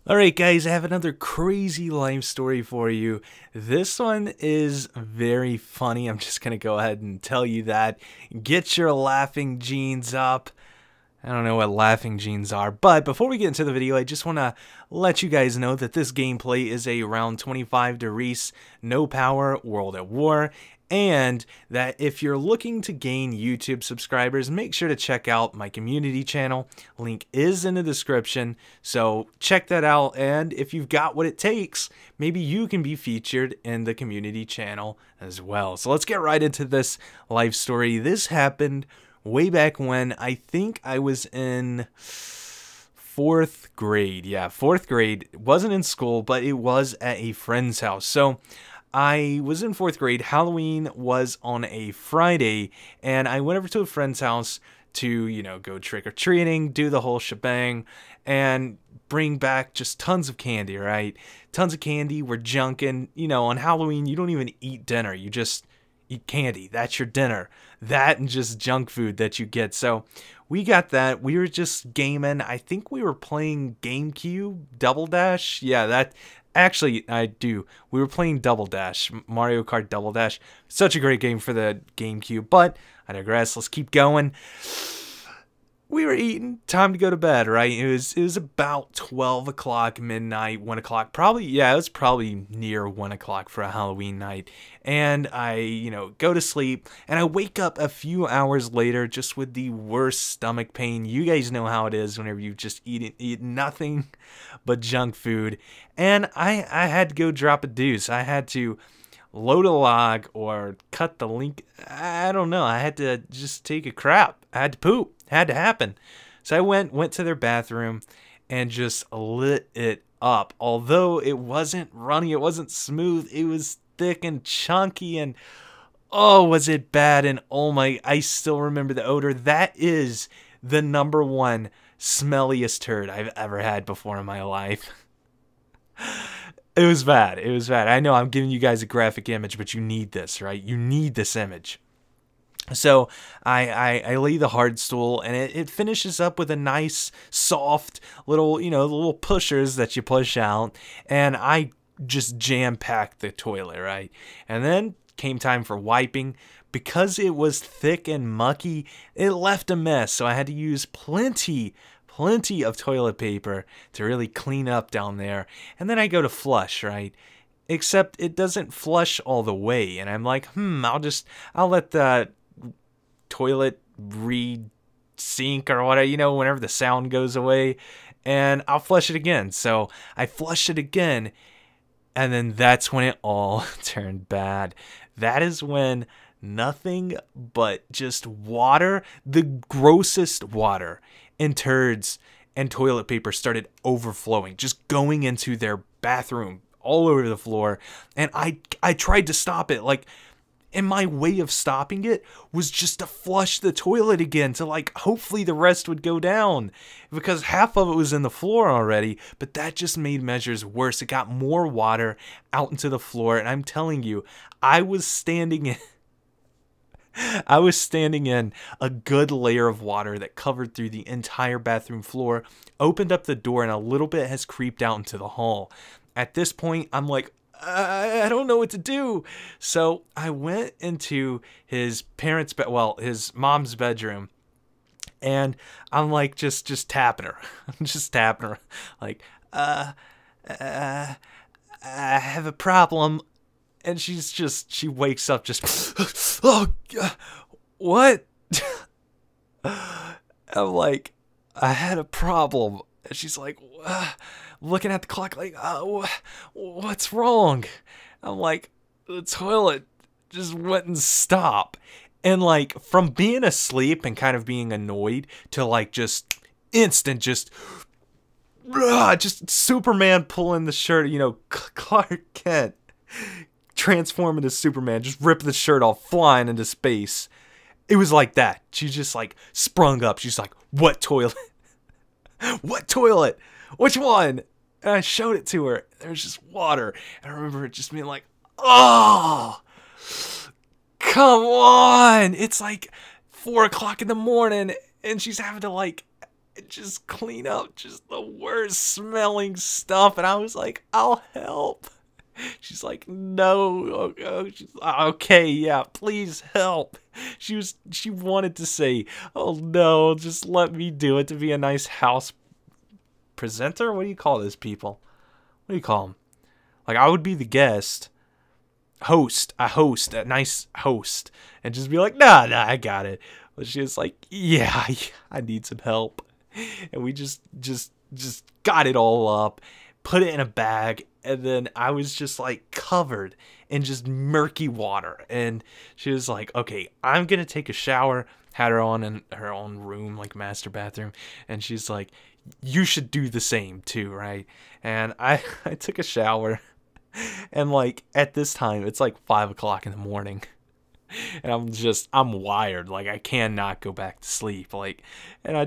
Alright guys, I have another crazy life story for you. This one is very funny. I'm just going to go ahead and tell you that. Get your laughing jeans up. I don't know what laughing jeans are, but before we get into the video, I just want to let you guys know that this gameplay is a round 25 to Reese, no power, World at War, and that if you're looking to gain YouTube subscribers, make sure to check out my community channel. Link is in the description, so check that out, and if you've got what it takes, maybe you can be featured in the community channel as well. So let's get right into this life story. This happened way back when I think I was in 4th grade. Yeah, 4th grade. It wasn't in school, but it was at a friend's house. So I was in 4th grade. Halloween was on a Friday, and I went over to a friend's house to, go trick-or-treating, do the whole shebang, and bring back just tons of candy, right? Tons of candy. We're junking. On Halloween, you don't even eat dinner. You just eat candy. That's your dinner. That and just junk food that you get. So we got that. We were just gaming. I think we were playing GameCube Double Dash. Yeah, that actually I do. We were playing Double Dash, Mario Kart Double Dash. Such a great game for the GameCube, but I digress. Let's keep going. We were eating, time to go to bed, right? It was about 12 o'clock, midnight, 1 o'clock, probably, yeah, it was probably near 1 o'clock for a Halloween night. And I, go to sleep, and I wake up a few hours later just with the worst stomach pain. You guys know how it is whenever you just eat nothing but junk food. And I had to go drop a deuce. I had to load a log or cut the link. I don't know. I had to just take a crap. I had to poop. Had to happen. So I went to their bathroom and just lit it up. Although it wasn't runny, it wasn't smooth, it was thick and chunky, and oh, was it bad. And oh my, I still remember the odor. That is the #1 smelliest turd I've ever had before in my life. It was bad. It was bad. I know I'm giving you guys a graphic image, but you need this, right? You need this image. So I lay the hard stool, and it finishes up with a nice, soft little, the little pushers that you push out, and I just jam-packed the toilet, right? And then came time for wiping. Because it was thick and mucky, it left a mess, so I had to use plenty of toilet paper to really clean up down there. And then I go to flush, right? Except it doesn't flush all the way, and I'm like, I'll let the toilet re-sink or whatever, whenever the sound goes away, and I'll flush it again. So I flushed it again, and then that's when it all turned bad. That is when nothing but just water, the grossest water, and turds and toilet paper started overflowing, just going into their bathroom all over the floor. And I tried to stop it, and my way of stopping it was just to flush the toilet again, to hopefully the rest would go down, because half of it was in the floor already. But that just made measures worse. It got more water out into the floor, and I'm telling you, I was standing in a good layer of water that covered through the entire bathroom floor, opened up the door, and a little bit has creeped out into the hall. At this point, I'm like, I don't know what to do. So I went into his his mom's bedroom, and I'm like, just tapping her. I'm just tapping her. Like, I have a problem. And she wakes up just, oh, what? I'm like, I had a problem. And she's like, looking at the clock like, what's wrong? I'm like, the toilet just wouldn't stop. And from being asleep and kind of being annoyed to just instant, just Superman pulling the shirt, Clark Kent transform into Superman, just rip the shirt off, flying into space. It was like that. She just sprung up. She's like, what toilet? What toilet? Which one? And I showed it to her. There's just water. And I remember it just being like, oh, come on. It's 4 o'clock in the morning, and she's having to and just clean up just the worst smelling stuff. And I was like, I'll help. She's like, no. She's like, okay, yeah, please help. She wanted to say, oh no, just let me do it, to be a nice house presenter. What do you call those people? What do you call them? Like, I would be the guest, a nice host, and just be like, nah, I got it. But she was like, yeah, I need some help. And we just got it all up, put it in a bag, and then I was just like covered in just murky water. And she was like, okay, I'm gonna take a shower. Had her on in her own room, like master bathroom, and she's like, you should do the same too, right? And I took a shower, and like at this time it's like 5 o'clock in the morning, and I'm wired, like I cannot go back to sleep, like, and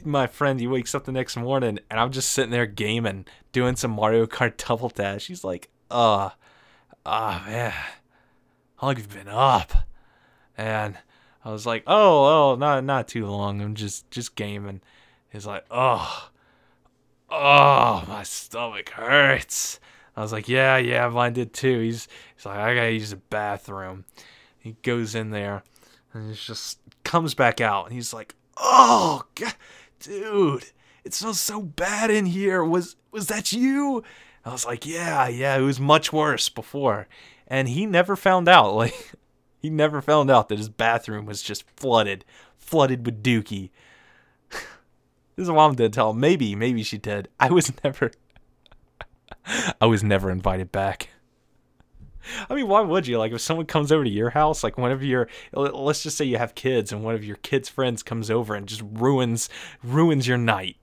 my friend, he wakes up the next morning, and I'm just sitting there gaming, doing some Mario Kart Double Dash. He's like, man, how long have you been up? And I was like, oh, not too long. I'm just gaming. He's like, oh, my stomach hurts. I was like, yeah, mine did too. He's like, I gotta use the bathroom. He goes in there, and he just comes back out, and he's like, oh, God, dude, it smells so bad in here. Was that you? I was like, yeah, it was much worse before. And he never found out, like, he never found out that his bathroom was just flooded with dookie. His mom did tell him. Maybe she did. I was never invited back. I mean, why would you? Like, if someone comes over to your house, like let's just say you have kids, and one of your kids' friends comes over and just ruins your night.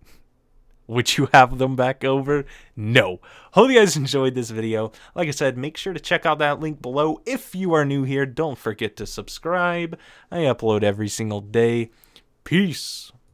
Would you have them back over? No. Hope you guys enjoyed this video. Like I said, make sure to check out that link below. If you are new here, don't forget to subscribe. I upload every single day. Peace.